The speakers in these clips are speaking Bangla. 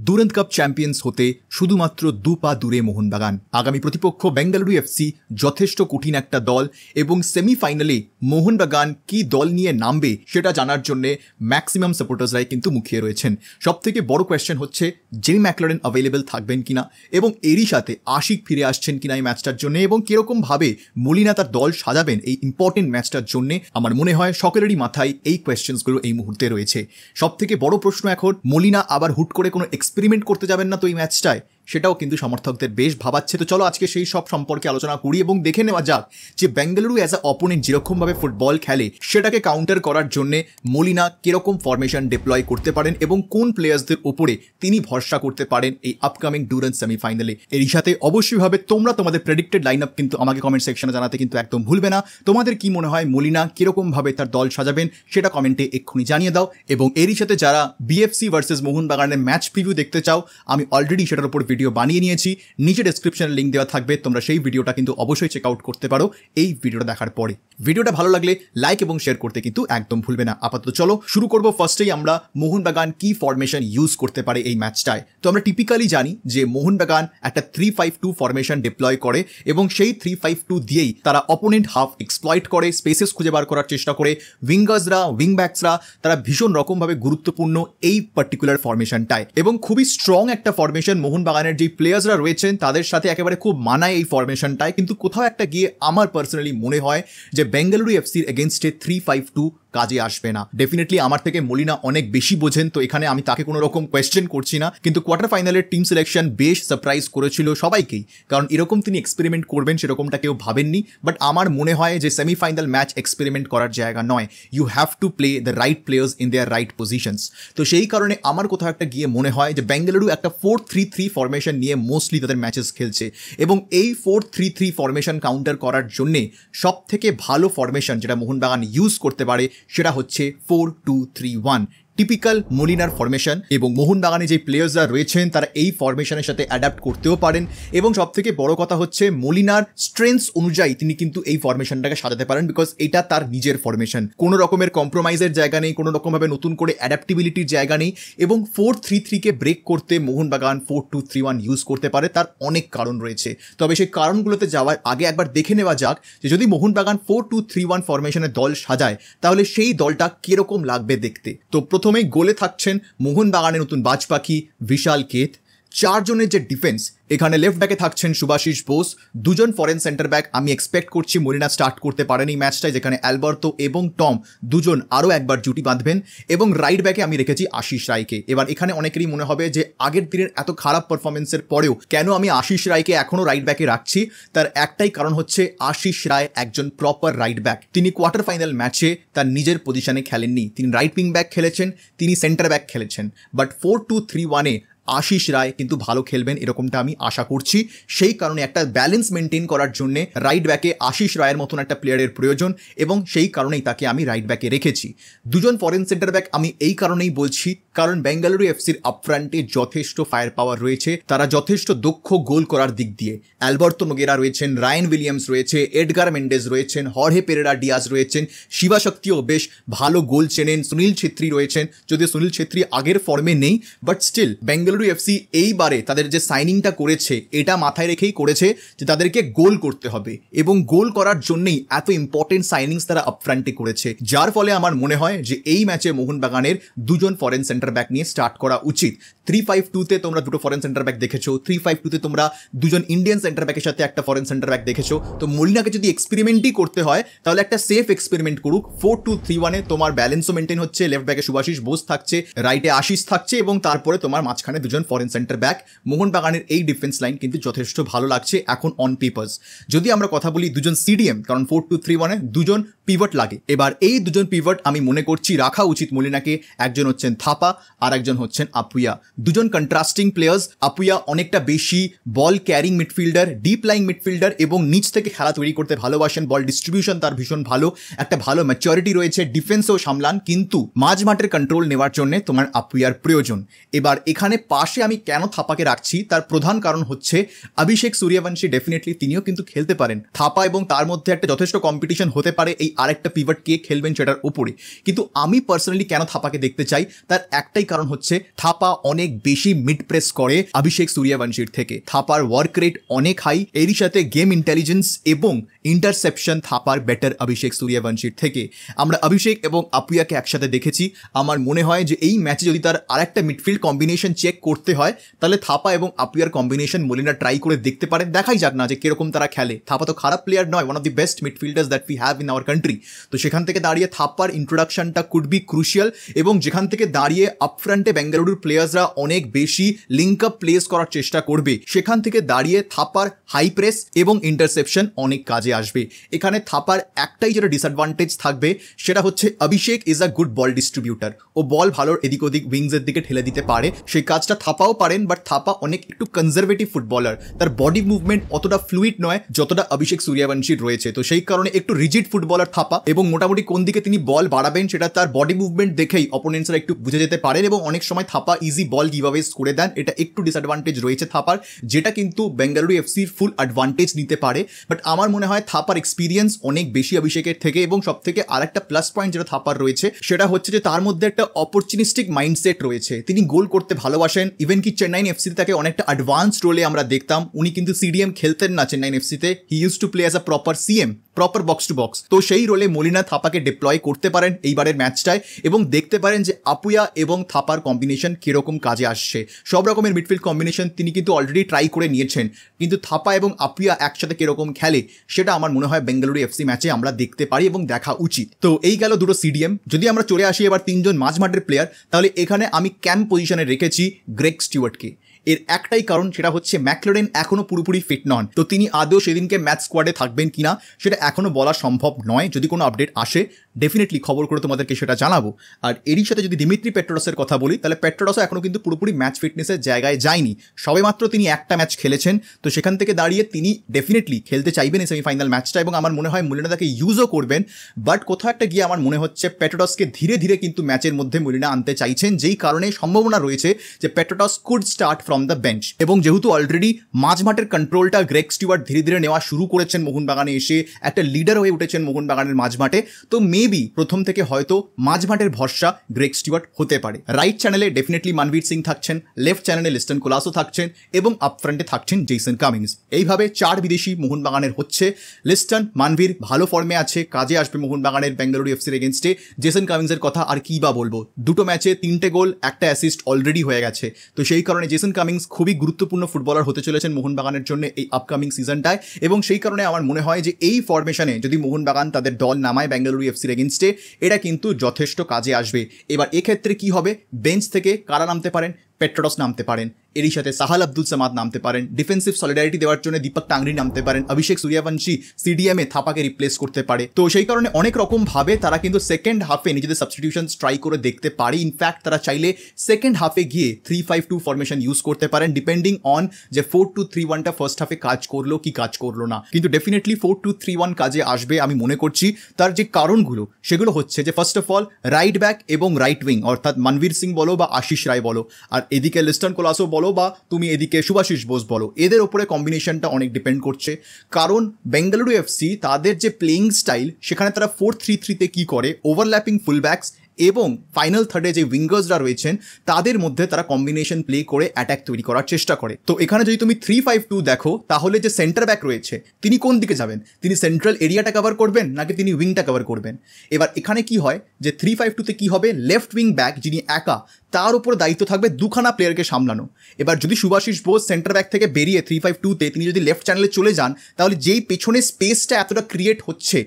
দুরন্ত কাপ চ্যাম্পিয়ন্স হতে শুধুমাত্র 2 পা দূরে মোহনবাগান। আগামী প্রতিপক্ষ বেঙ্গালুরু এফসি যথেষ্ট কঠিন একটা দল এবং সেমিফাইনালে মোহনবাগান কি দল নিয়ে নামবে সেটা জানার জন্য ম্যাক্সিমাম সাপোর্টার্সরাই কিন্তু মুখিয়ে রয়েছেন। সবথেকে বড় কোয়েশ্চেন হচ্ছে জেমি ম্যাকলারেন অ্যাভেলেবেল থাকবেন কিনা এবং এরই সাথে আশিক ফিরে আসছেন কিনা এই ম্যাচটার জন্য এবং কিরকম ভাবে মলিনা তার দল সাজাবেন এই ইম্পর্টেন্ট ম্যাচটার জন্য। আমার মনে হয় সকলেরই মাথায় এই কোয়েশ্চেন্সগুলো এই মুহূর্তে রয়েছে। সবথেকে বড় প্রশ্ন এখন, মলিনা আবার হুট করে কোনো এক্সপেরিমেন্ট করতে যাবেন না তো এই ম্যাচটায়, সেটাও কিন্তু সমর্থকদের বেশ ভাবাচ্ছে। তো চলো আজকে সেই সব সম্পর্কে আলোচনা করি এবং দেখে নেওয়া যাক যে বেঙ্গালুরু অ্যাজ আ অপোনেন্ট যেরকমভাবে ফুটবল খেলে সেটাকে কাউন্টার করার জন্য মলিনা কিরকম ফরমেশন ডিপ্লয় করতে পারেন এবং কোন প্লেয়ার্সদের উপরে তিনি ভরসা করতে পারেন এই আপকামিং ডুরান্ট সেমিফাইনালে। এরই সাথে অবশ্যইভাবে তোমরা তোমাদের প্রেডিক্টেড লাইন আপ কিন্তু আমাকে কমেন্ট সেকশনে জানাতে কিন্তু একদম ভুলবে না। তোমাদের কি মনে হয় মলিনা কিরকমভাবে তার দল সাজাবেন সেটা কমেন্টে এক্ষুনি জানিয়ে দাও। এবং এরই সাথে যারা বিএফসি ভার্সেস মোহনবাগানের ম্যাচ প্রিভিউ দেখতে চাও, আমি অলরেডি সেটার উপর ভিডিও বানিয়ে নিয়েছি, নিচে ডেসক্রিপশনে লিঙ্ক দেওয়া থাকবে, তোমরা সেই ভিডিওটা কিন্তু অবশ্যই চেক আউট করতে পারো এই ভিডিওটা দেখার পরে। ভিডিওটা ভালো লাগলে লাইক এবং শেয়ার করতে কিন্তু একদম ভুলবে না। আপাতত চলো শুরু করবো। ফার্স্টেই আমরা মোহনবাগান কি ফরমেশন ইউজ করতে পারে এই ম্যাচটায়। তো আমরা টিপিক্যালি জানি যে মোহনবাগান একটা 3-5-2 ফরমেশন ডিপ্লয় করে এবং সেই 3-5-2 দিয়েই তারা অপোনেন্ট হাফ এক্সপ্লয়েট করে, স্পেসেস খুঁজে বার করার চেষ্টা করে। উইঙ্গার্সরা, উইংব্যাকসরা তারা ভীষণ রকমভাবে গুরুত্বপূর্ণ এই পার্টিকুলার ফরমেশনটায় এবং খুবই স্ট্রং একটা ফরমেশন। মোহনবাগানের যে প্লেয়ার্সরা রয়েছেন তাদের সাথে একেবারে খুব মানায় এই ফরমেশনটায়, কিন্তু কোথাও একটা গিয়ে আমার পার্সোনালি মনে হয় যে বেঙ্গালুরু এফসির এগেনস্টে 3-5-2 কাজে আসবে না। ডেফিনেটলি আমার থেকে মলিনা অনেক বেশি বোঝেন, তো এখানে আমি তাকে কোনো রকম কোয়েশ্চেন করছি না, কিন্তু কোয়ার্টার ফাইনালের টিম সিলেকশন বেশ সারপ্রাইজ করেছিল সবাইকেই, কারণ এরকম তিনি এক্সপেরিমেন্ট করবেন সেরকমটা কেউ ভাবেননি। বাট আমার মনে হয় যে সেমিফাইনাল ম্যাচ এক্সপেরিমেন্ট করার জায়গা নয়, you have to play the right players in their right positions. তো সেই কারণে আমার কোথাও একটা গিয়ে মনে হয় যে বেঙ্গালুরু একটা 4-3-3 ফরমেশন নিয়ে মোস্টলি তাদের ম্যাচেস খেলছে এবং এই 4-3-3 ফরমেশন কাউন্টার করার জন্যে সব থেকে ভালো ফরমেশন যেটা মোহনবাগান ইউজ করতে পারে সেটা হচ্ছে 4-2-3-1, টিপিক্যাল মলিনার ফরমেশন। এবং মোহনবাগানে যে প্লেয়ার্সরা রয়েছেন তারা এই ফরমেশনের সাথে অ্যাডাপ্ট করতেও পারেন এবং সব থেকে বড় কথা হচ্ছে মলিনার স্ট্রেংথস অনুযায়ী তিনি কিন্তু এই ফরমেশনটাকে সাজাতে পারেন, বিকজ এটা তার নিজের ফরমেশন, কোনো রকমের কম্প্রোমাইজের জায়গা নেই, কোনো রকমভাবে নতুন করে অ্যাডাপ্টিবিলিটির জায়গা নেই। এবং 4-3-3কে ব্রেক করতে মোহনবাগান 4-2-3-1 ইউজ করতে পারে, তার অনেক কারণ রয়েছে। তবে সেই কারণগুলোতে যাওয়ার আগে একবার দেখে নেওয়া যাক যে যদি মোহনবাগান 4-2-3-1 ফরমেশনের দল সাজায় তাহলে সেই দলটা কিরকম লাগবে দেখতে। তো প্রথমেই গোলে থাকছেন মোহনবাগানের নতুন বাজ পাখি বিশাল কেত। 4 জনের যে ডিফেন্স, এখানে লেফট ব্যাকে থাকছেন সুভাশিস বোস, 2 জন ফরেন সেন্টার ব্যাক। আমি এক্সপেক্ট করছি মলিনা স্টার্ট করতে পারেন এই ম্যাচটায়, যেখানে অ্যালবার্তো এবং টম 2 জন আরও একবার জুটি বাঁধবেন। এবং রাইট ব্যাকে আমি রেখেছি আশিস রায়কে। এবার এখানে অনেকেরই মনে হবে যে আগের দিনের এত খারাপ পারফরমেন্সের পরেও কেন আমি আশিস রায়কে এখনও রাইট ব্যাকে রাখছি, তার একটাই কারণ হচ্ছে আশিস রায় একজন প্রপার রাইট ব্যাক। তিনি কোয়ার্টার ফাইনাল ম্যাচে তার নিজের পজিশনে খেলেননি, তিনি রাইট উইং ব্যাক খেলেছেন, তিনি সেন্টার ব্যাক খেলেছেন। বাট 4-2-3-1-এ আশিস রায় কিন্তু ভালো খেলবেন এরকমটা আমি আশা করছি। সেই কারণে একটা ব্যালেন্স মেনটেন করার জন্য রাইট ব্যাকে আশিস রায়ের মতন একটা প্লেয়ারের প্রয়োজন এবং সেই কারণেই তাকে আমি রাইট ব্যাকে রেখেছি। 2 জন ফরেন সেন্টার ব্যাক আমি এই কারণেই বলছি কারণ বেঙ্গালুরু এফসির আপফ্রন্টে যথেষ্ট ফায়ার পাওয়ার রয়েছে, তারা যথেষ্ট দক্ষ গোল করার দিক দিয়ে। অ্যালবার্তো নোগেরা রয়েছেন, রায়ান উইলিয়ামস রয়েছে, এডগার মেন্ডেজ রয়েছেন, হর্হে পেরেরা ডিয়াজ রয়েছেন, শিবাশক্তিও বেশ ভালো গোল চেনেন, সুনীল ছেত্রী রয়েছেন। যদিও সুনীল ছেত্রী আগের ফর্মে নেই, বাট স্টিল বেঙ্গালুরু এফসি এইবারে তাদের যে সাইনিংটা করেছে এটা মাথায় রেখেই করেছে যে তাদেরকে গোল করতে হবে এবং গোল করার জন্যই এত ইম্পর্টেন্ট সাইনিংস তারা আপফ্রন্টে করেছে, যার ফলে আমার মনে হয় যে এই ম্যাচে মোহনবাগানের 2 জন ফরেন সেন্টার ব্যাক নিয়ে স্টার্ট করা উচিত। 3-5-2-তে তোমরা 2টো ফরেন সেন্টার ব্যাক দেখেছো, 3-5-2-তে তোমরা 2 জন ইন্ডিয়ান সেন্টার ব্যাকের সাথে একটা ফরেন সেন্টার ব্যাক দেখেছো। তো মলিনাকে যদি এক্সপেরিমেন্টই করতে হয় তাহলে একটা সেফ এক্সপেরিমেন্ট করুক। 4-2-3-1-এ তোমার ব্যালেন্সও মেনটেন হচ্ছে, লেফট ব্যাকে সুভাশিস বোস থাকছে, রাইটে আশিস থাকছে এবং তারপরে তোমার মাঝখানে 2 জন ফরেন সেন্টার ব্যাক। মোহনবাগানের এই ডিফেন্স লাইন কিন্তু যথেষ্ট ভালো লাগছে এখন অন পেপার্স। যদি আমরা কথা বলি 2 জন সিডিএম, কারণ 4-2-3-1-এ 2 জন পিভট লাগে। এবার এই 2 জন পিভট আমি মনে করছি রাখা উচিত মলিনাকে। একজন হচ্ছেন থাপা আর একজন হচ্ছেন আপুয়া। 2 জন কন্ট্রাস্টিং প্লেয়ার্স। আপুয়া অনেকটা বেশি ball carrying midfielder, deep lying midfielder এবং নিচ থেকে খেলা তৈরি করতে ভালোবাসেন, বল ডিস্ট্রিবিউশন তার ভীষণ ভালো, একটা ভালো ম্যাচুরিটি রয়েছে, ডিফেন্সও সামলান, কিন্তু মাঝ মাঠের কন্ট্রোল নেওয়ার জন্য তোমার আপুয়ার প্রয়োজন। এবার এখানে পাশে আমি কেন থাপাকে রাখছি তার প্রধান কারণ হচ্ছে অভিষেক সূর্যবংশী ডেফিনেটলি তিনিও কিন্তু খেলতে পারেন। থাপা এবং তার মধ্যে একটা যথেষ্ট কম্পিটিশন হতে পারে এই আরেকটা পিভট কে খেলবেন সেটার উপরে। কিন্তু আমি পার্সোনালি কেন থাপাকে দেখতে চাই তার একটাই কারণ হচ্ছে থাপা অনেক বেশি মিড প্রেস করে অভিষেক সূর্যবংশীর থেকে। থাপার ওয়ার্ক রেট অনেক হাই, এরই সাথে গেম ইন্টেলিজেন্স এবং ইন্টারসেপশন থাপার বেটার অভিষেক সূর্যবংশীর থেকে। আমরা অভিষেক এবং আপুয়াকে একসাথে দেখেছি। আমার মনে হয় যে এই ম্যাচে যদি তার আরেকটা মিডফিল্ড কম্বিনেশন চেক করতে হয় তাহলে থাপা এবং আপুয়ার কম্বিনেশন মলিনা ট্রাই করে দেখতে পারেন। দেখাই যাক না যে কিরকম তারা খেলে। থাপা তো খারাপ প্লেয়ার নয়, one of the best midfielders that we have in our country. তো সেখান থেকে দাঁড়িয়ে থাপার ইন্ট্রোডাকশনটা কুড বি ক্রুশিয়াল, এবং যেখান থেকে দাঁড়িয়ে আপফ্রন্টে বেঙ্গালুরুর প্লেয়ার্সরা অনেক বেশি লিঙ্ক আপ প্লেস করার চেষ্টা করবে, সেখান থেকে দাঁড়িয়ে থাপার হাই প্রেস এবং ইন্টারসেপশন অনেক কাজে আসবে। এখানে থাপার একটাই যেটা ডিসঅ্যাডভান্টেজ থাকবে সেটা হচ্ছে Abhishek is a good ball distributor. ও বল ভালো এদিক ওদিক উইংসের দিকে ঠেলে দিতে পারে, সেই কাজটা থাপাও পারেন, বাট থাপা অনেক একটু কনজারভেটিভ ফুটবলার। তার বডি মুভমেন্ট অতটা ফ্লুইড নয় যতটা অভিষেক সূর্যবংশীর রয়েছে। তো সেই কারণে একটু রিজিড ফুটবলার থাপা, এবং মোটামুটি কোন দিকে তিনি বল বাড়াবেন সেটা তার বডি মুভমেন্ট দেখেই অপোনেন্টসরা একটু বুঝে যেতে পারেন, এবং অনেক সময় থাপা ইজি বল গিভঅ্যাওয়েজ করে দেন। এটা একটু ডিসঅ্যাডভান্টেজ রয়েছে থাপার, যেটা কিন্তু বেঙ্গালুরু এফসির ফুল অ্যাডভান্টেজ নিতে পারে। বাট আমার মনে হয় থাপার এক্সপিরিয়েন্স অনেক বেশি অভিষেকের থেকে, এবং সব থেকে আর একটা প্লাস পয়েন্ট যেটা থাপার রয়েছে সেটা হচ্ছে যে তার মধ্যে একটা অপরচুনিস্টিক মাইন্ডসেট রয়েছে। তিনি গোল করতে ভালোবাসেন। ইভেন কি চেন্নাইন এফসিতে তাকে অনেকটা অ্যাডভান্স রোলে আমরা দেখতাম। উনি কিন্তু সিডিএম খেলতেন না চেন্নাইন এফসিতে, he use to play as a proper CM, proper box to box. তো সেই রোলে মলিনা থাপাকে ডিপ্লয় করতে পারেন এইবারের ম্যাচটায়, এবং দেখতে পারেন যে আপুয়া এবং থাপার কম্বিনেশন কিরকম কাজে আসছে। সব রকমের মিডফিল্ড কম্বিনেশন তিনি কিন্তু অলরেডি ট্রাই করে নিয়েছেন, কিন্তু থাপা এবং আপুয়া একসাথে কিরকম খেলে সেটা আমার মনে হয় বেঙ্গালুরু এফসি ম্যাচে আমরা দেখতে পারি এবং দেখা উচিত। তো এই গেল দুটো সিডিএম। যদি আমরা চলে আসি এবার তিনজন মাঝমাঠের প্লেয়ার, তাহলে এখানে আমি ক্যাম্প পজিশনে রেখেছি গ্রেগ স্টিওয়ার্টকে। এর একটাই কারণ, সেটা হচ্ছে ম্যাকলোরেন এখনো পুরোপুরি ফিট নন। তো তিনি আদৌ সেদিনকে ম্যাচ স্কোয়াডে থাকবেন কিনা সেটা এখনো বলা সম্ভব নয়। যদি কোনো আপডেট আসে ডেফিনেটলি খবর করে তোমাদেরকে সেটা জানাবো। আর এরই সাথে যদি দিমিত্রি পেট্রোডসের কথা বলি, তাহলে পেট্রোডসও এখনো কিন্তু পুরোপুরি ম্যাচ ফিটনেসের জায়গায় যায়নি। সবেমাত্র তিনি একটা ম্যাচ খেলেছেন। তো সেখান থেকে দাঁড়িয়ে তিনি ডেফিনেটলি খেলতে চাইবেন এই সেমিফাইনাল ম্যাচটা, এবং আমার মনে হয় মলিনা তাকে ইউজও করবেন। বাট কোথাও একটা গিয়ে আমার মনে হচ্ছে পেট্রোডসকে ধীরে ধীরে কিন্তু ম্যাচের মধ্যে মলিনা আনতে চাইছেন, যেই কারণে সম্ভাবনা রয়েছে যে Petratos could start from the bench. এবং যেহেতু অলরেডি মাঝমাঠের কন্ট্রোলটা গ্রেগ স্টিওয়ার্ট ধীরে ধীরে নেওয়া শুরু করেছেন, মোহনবাগানে এসে একটা লিডার হয়ে উঠেছেন মোহনবাগানের মাঝমাঠে, তো মেবি প্রথম থেকে হয়তো মাঝমাঠের ভরসা গ্রেগ স্টিওয়ার্ট হতে পারে। রাইট চ্যানেলে ডেফিনেটলি মনবীর সিং থাকছেন, লেফট চ্যানেলে লিস্টন কোলাসো থাকছেন, এবং আপফ্রন্টে থাকছেন জেসন কামিংস। এইভাবে 4 বিদেশি মোহনবাগানের হচ্ছে। লিস্টন, মনবীর ভালো ফর্মে আছে, কাজে আসবে মোহনবাগানের বেঙ্গালুরু এফসির এগেনস্টে। জেসন কামিংসের কথা আর কি বা বলবো, দুটো ম্যাচে 3টে গোল, একটা অ্যাসিস্ট অলরেডি হয়ে গেছে। তো সেই কারণে জেসন কামিংস খুবই গুরুত্বপূর্ণ ফুটবলার হতে চলেছেন মোহনবাগানের জন্য এই আপকামিং সিজনটায়, এবং সেই কারণে আমার মনে হয় যে এই ফরমেশনে যদি মোহনবাগান তাদের দল নামায় বেঙ্গালুরু এফসির এগেনস্টে, এটা কিন্তু যথেষ্ট কাজে আসবে। এবার এক্ষেত্রে কি হবে, বেঞ্চ থেকে কারা নামতে পারেন? পেট্রোডস নামতে পারেন, এরই সাথে সাহাল আব্দুল সামাদ নামতে পারেন, ডিফেন্সিভ সলিডারিটি দেওয়ার জন্য দীপক টাংরি নামতে পারেন, অভিষেক সূর্যবংশী সিডিএমে থাপাকে রিপ্লেস করতে পারে। তো সেই কারণে অনেক রকম ভাবে তারা কিন্তু সেকেন্ড হাফে নিজেদের সাবস্টিটিউশনস ট্রাই করে দেখতে পারে। ইনফ্যাক্ট তারা চাইলে সেকেন্ড হাফে গিয়ে 3-5-2 ফরমেশন ইউজ করতে পারেন, ডিপেন্ডিং অন যে 4-2-3-1টা ফার্স্ট হাফে কাজ করলো কি কাজ করলো না। কিন্তু ডেফিনেটলি 4-2-3-1 কাজে আসবে আমি মনে করছি। তার যে কারণগুলো সেগুলো হচ্ছে যে first of all right back এবং রাইট উইং, অর্থাৎ মনবীর সিং বলো বা আশিস রায় বলো, আর এদিকে লিস্টন কোলাসো বলো বা তুমি এদিকে শুভাশিস বোস বলো, এদের ওপরে কম্বিনেশনটা অনেক ডিপেন্ড করছে। কারণ বেঙ্গালুরু এফসি তাদের যে প্লেইং স্টাইল, সেখানে তারা 4-3-3তে কি করে, ওভারল্যাপিং ফুলব্যাকস এবং ফাইনাল থার্ডে যে উইঙ্গার্সরা রয়েছেন তাদের মধ্যে তারা কম্বিনেশন প্লে করে অ্যাটাক তৈরি করার চেষ্টা করে। তো এখানে যদি তুমি 3-5-2 দেখো, তাহলে যে সেন্টার ব্যাক রয়েছে তিনি কোন দিকে যাবেন? তিনি সেন্ট্রাল এরিয়াটা কভার করবেন নাকি তিনি উইংটা কভার করবেন? এবার এখানে কি হয় যে 3-5-2তে কি হবে, লেফট উইং ব্যাক যিনি একা, তার উপর দায়িত্ব থাকবে দুখানা প্লেয়ারকে সামলানো। এবার যদি শুভাশিস বোস সেন্টার ব্যাক থেকে বেরিয়ে 3-5-2তে তিনি যদি লেফট চ্যানেলে চলে যান, তাহলে যেই পেছনে স্পেসটা এতটা ক্রিয়েট হচ্ছে,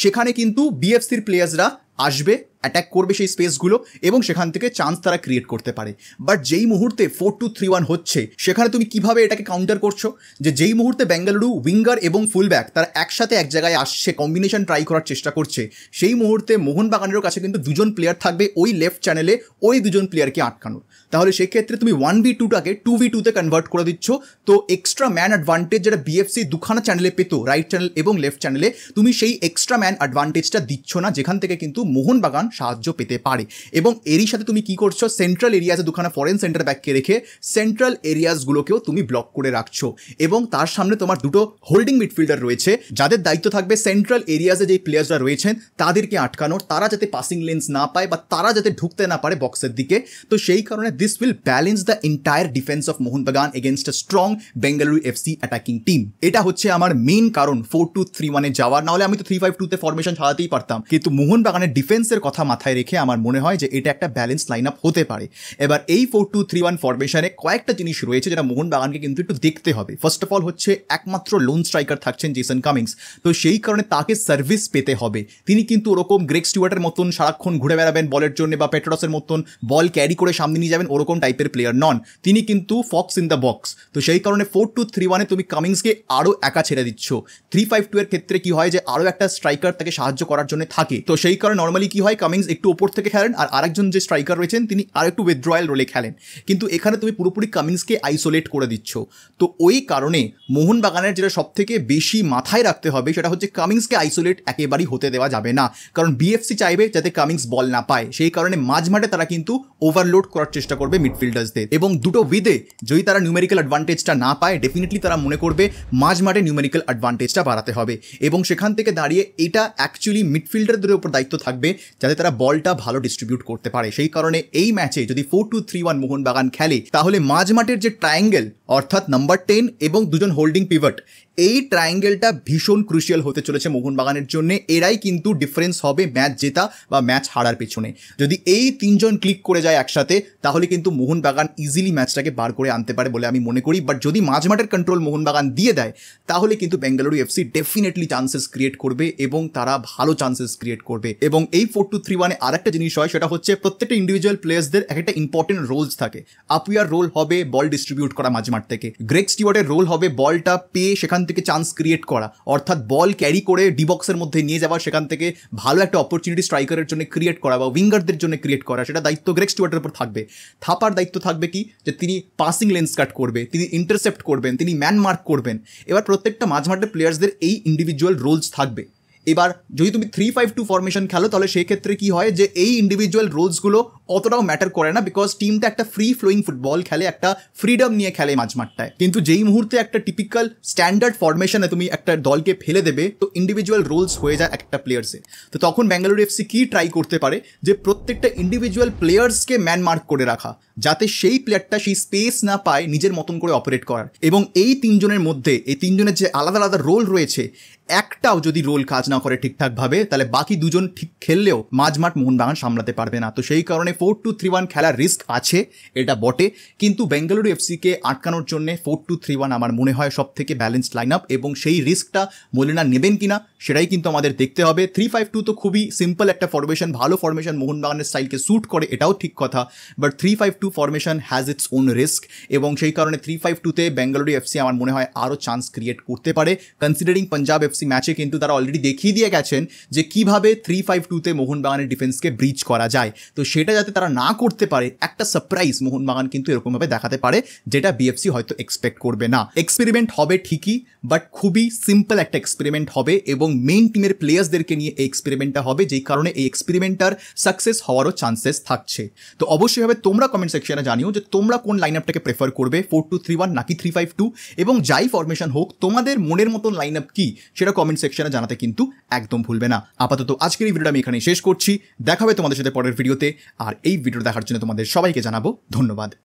সেখানে কিন্তু বিএফসির প্লেয়ার্সরা আসবে, অ্যাটাক করবে সেই স্পেসগুলো, এবং সেখান থেকে চান্স তারা ক্রিয়েট করতে পারে। বাট যেই মুহূর্তে 4-2-3-1 হচ্ছে, সেখানে তুমি কিভাবে এটাকে কাউন্টার করছো? যে যেই মুহূর্তে বেঙ্গালুরু উইঙ্গার এবং ফুলব্যাক তারা একসাথে এক জায়গায় আসছে, কম্বিনেশন ট্রাই করার চেষ্টা করছে, সেই মুহূর্তে মোহনবাগানেরও কাছে কিন্তু দুজন প্লেয়ার থাকবে ওই লেফট চ্যানেলে, ওই দুজন প্লেয়ারকে আটকানোর। তাহলে সেক্ষেত্রে তুমি 1v2টাকে 2v2তে কনভার্ট করে দিচ্ছ। তো এক্সট্রা ম্যান অ্যাডভান্টেজ যেটা বিএফসি দুখানা চ্যানেলে পেতো, রাইট চ্যানেল এবং লেফট চ্যানেলে, তুমি সেই এক্সট্রা ম্যান অ্যাডভান্টেজটা দিচ্ছ না, যেখান থেকে কিন্তু মোহনবাগান সাহায্য পেতে পারে। এবং এরই সাথে তুমি কি করছো, সেন্ট্রাল এরিয়াজে দুখানা ফরেন সেন্টার ব্যাককে রেখে সেন্ট্রাল এরিয়াসগুলোকেও তুমি ব্লক করে রাখছো এবং তার সামনে তোমার দুটো হোল্ডিং মিডফিল্ডার রয়েছে যাদের দায়িত্ব থাকবে সেন্ট্রাল এরিয়াজে যে প্লেয়ার্সরা রয়েছেন তাদেরকে আটকানোর, তারা যাতে পাসিং লেন্স না পায় বা তারা যাতে ঢুকতে না পারে বক্সের দিকে। তো সেই কারণে this will balance the entire defence of Mohun Bagan against a strong Bengaluru FC attacking team. এটা হচ্ছে আমার মেইন কারণ 4-2-3-1-এ যাওয়ার। না হলে আমি তো 3-5-2-তে ফরমেশন ছাড়াতেই পারতাম, কিন্তু মোহনবাগানের ডিফেন্সের কথা মাথায় রেখে আমার মনে হয় যে এটা একটা ব্যালেন্স লাইন আপ হতে পারে। এবার এই 4-2-3-1 ফরমেশনে কয়েকটা জিনিস রয়েছে যেটা মোহনবাগানকে কিন্তু একটু দেখতে হবে। ফার্স্ট অফ অল হচ্ছে একমাত্র লোন স্ট্রাইকার থাকছেন জেসন কামিংস, তো সেই কারণে তাকে সার্ভিস পেতে হবে। তিনি কিন্তু ওরকম গ্রেগ স্টুয়ার্টের মতন সারাক্ষণ ঘুরে বেড়াবেন বলের জন্য বা পেট্রোসের মতন বল ক্যারি করে সামনে নিয়ে যাবেন ওরকম টাইপের প্লেয়ার নন, তিনি কিন্তু ফক্স ইন দ্য বক্স। তো সেই কারণে 4-2-3-1-এ তুমি কামিংসকে আরও একা ছেড়ে দিচ্ছ। 3-5-2 এর ক্ষেত্রে কি হয় যে আরও একটা স্ট্রাইকার তাকে সাহায্য করার জন্য থাকে, তো সেই কারণে নর্মালি কি হয় কামিংস একটু ওপর থেকে খেলেন আর আরেকজন যে স্ট্রাইকার রয়েছেন তিনি আর একটু উইথড্রয়াল রোলে খেলেন, কিন্তু এখানে তুমি পুরোপুরি কামিংসকে আইসোলেট করে দিচ্ছ। তো ওই কারণে মোহনবাগানের যেটা সব থেকে বেশি মাথায় রাখতে হবে সেটা হচ্ছে কামিংসকে আইসোলেট একেবারেই হতে দেওয়া যাবে না, কারণ বিএফসি চাইবে যাতে কামিংস বল না পায়। সেই কারণে মাঝমাঠে তারা কিন্তু ওভারলোড করার চেষ্টা করবে মিডফিল্ডার্সদের, এবং দুটো উইথে যদি তারা নিউমেরিক্যাল অ্যাডভান্টেজটা না পায় ডেফিনেটলি তারা মনে করবে মাঝমাঠে নিউমেরিক্যাল অ্যাডভান্টেজটা বাড়াতে হবে, এবং সেখান থেকে দাঁড়িয়ে এটা অ্যাকচুয়ালি মিডফিল্ডারদের উপর দায়িত্ব থাকবে যাতে তারা বলটা ভালো ডিস্ট্রিবিউট করতে পারে। সেই কারণে এই ম্যাচে যদি 4-2-3-1 মোহনবাগান খেলে তাহলে মাঝমাঠের যে ট্রায়াঙ্গেল অর্থাৎ নাম্বার 10 এবং দুজন হোল্ডিং পিভট, এই ট্রায়াঙ্গেলটা ভীষণ ক্রুশিয়াল হতে চলেছে মোহনবাগানের জন্য। এরাই কিন্তু ডিফারেন্স হবে ম্যাচ জেতা বা ম্যাচ হারার পেছনে। যদি এই তিনজন ক্লিক করে যায় একসাথে তাহলে কিন্তু মোহনবাগান ইজিলি ম্যাচটাকে বার করে আনতে পারে বলে আমি মনে করি। বাট যদি মাঝমাঠের কন্ট্রোল মোহনবাগান দিয়ে দেয় তাহলে কিন্তু Bengaluru FC definitely chances create করবে এবং তারা ভালো চান্সেস ক্রিয়েট করবে। এবং এই 4-2-3-1-এ আরেকটা জিনিস হয় সেটা হচ্ছে প্রত্যেকটা ইন্ডিভিজুয়াল প্লেয়ার্সদের একটা ইম্পর্টেন্ট রোলস থাকে। আপুয়ার রোল হবে বল ডিস্ট্রিবিউট করা মাঝমাঠ থেকে, গ্রেগ স্টিওয়ার্টের রোল হবে বলটা পেয়ে সেখান থেকে চান্স ক্রিয়েট করা অর্থাৎ বল ক্যারি করে ডি বক্সের মধ্যে নিয়ে যাওয়া, সেখান থেকে ভালো একটা অপরচুনিটি স্ট্রাইকারের জন্য ক্রিয়েট করা বা উইঙ্গারদের জন্য ক্রিয়েট করা, সেটা দায়িত্ব গ্রেগ স্টুয়ার্টের উপর থাকবে। থাপার দায়িত্ব থাকবে কি যে তিনি পাসিং লেন্স কাট করবে, তিনি ইন্টারসেপ্ট করবেন, তিনি ম্যান মার্ক করবেন। এবার প্রত্যেকটা মাঝমাঠের প্লেয়ার্সদের এই ইন্ডিভিজুয়াল রোলস থাকবে। এবার যদি তুমি 3-5-2 ফরমেশন খেলো তাহলে সেই ক্ষেত্রে কি হয় যে এই ইন্ডিভিজুয়াল রোলসগুলো অতটাও ম্যাটার করে না, বিকজ টিমটা একটা ফ্রি ফ্লোয়িং ফুটবল খেলে, একটা ফ্রিডম নিয়ে খেলে মাঝমাঠটায়। কিন্তু যেই মুহূর্তে একটা টিপিক্যাল স্ট্যান্ডার্ড ফরমেশনে তুমি একটা দলকে ফেলে দেবে তো ইন্ডিভিজুয়াল রোলস হয়ে যায় একটা প্লেয়ার্সের। তো তখন বেঙ্গালুরু এফসি কি ট্রাই করতে পারে যে প্রত্যেকটা ইন্ডিভিজুয়াল প্লেয়ার্সকে ম্যান মার্ক করে রাখা, যাতে সেই প্লেয়ারটা সেই স্পেস না পায় নিজের মতন করে অপারেট করার। এবং এই তিনজনের মধ্যে এই তিনজনের যে আলাদা আলাদা রোল রয়েছে একটাও যদি রোল কাজ না করে ঠিকঠাকভাবে তাহলে বাকি দুজন ঠিক খেললেও মাঝমাঠ মোহনবাগান সামলাতে পারবে না। তো সেই কারণে 4-2-3-1 খেলার রিস্ক আছে, এটা বটে, কিন্তু বেঙ্গালুরু এফসিকে আটকানোর জন্য 4-2-3-1 আমার মনে হয় সব থেকে ব্যালেন্সড লাইন আপ, এবং সেই রিস্কটা মলিনা নেবেন কিনা সেটাই কিন্তু আমাদের দেখতে হবে। 3-5-2 তো খুবই সিম্পল একটা ফরমেশন, ভালো ফরমেশন, মোহনবাগানের স্টাইলকে স্যুট করে, এটাও ঠিক কথা, but 3-5-2 formation has its own risk, এবং সেই কারণে 3-5-2-তে বেঙ্গালুরু এফসি আমার মনে হয় আরও চান্স ক্রিয়েট করতে পারে। কনসিডারিং পাঞ্জাব এফসি ম্যাচে কিন্তু তারা অলরেডি দেখিয়ে দিয়ে গেছেন যে কিভাবে 3-5-2-তে মোহনবাগানের ডিফেন্সকে ব্রিচ করা যায়। তো সেটা যাতে তারা না করতে পারে, একটা সারপ্রাইজ মোহনবাগান কিন্তু এরকমভাবে দেখাতে পারে যেটা বিএফসি হয়তো এক্সপেক্ট করবে না। এক্সপেরিমেন্ট হবে ঠিকই, বাট খুবই সিম্পল একটা এক্সপেরিমেন্ট হবে, এবং মেইন টিমের প্লেয়ার্সদেরকে নিয়ে এই এক্সপেরিমেন্টটা হবে, যেই কারণে এই এক্সপেরিমেন্টটার সাকসেস হওয়ারও চান্সেস থাকছে। তো অবশ্যই হবে তোমরা কমেন্ট সেকশনে জানিও যে তোমরা কোন লাইন আপটাকে প্রেফার করবে, 4-2-3-1 নাকি 3-5-2, এবং যাই ফরমেশন হোক তোমাদের মনের মতন লাইন আপ কি সেটা কমেন্ট সেকশনে জানাতে কিন্তু একদম ভুলবে না। আপাতত আজকের এই ভিডিওটা আমি এখানে শেষ করছি, দেখা হবে তোমাদের সাথে পরের ভিডিওতে, আর এই ভিডিও দেখার জন্য তোমাদের সবাইকে জানাবো ধন্যবাদ।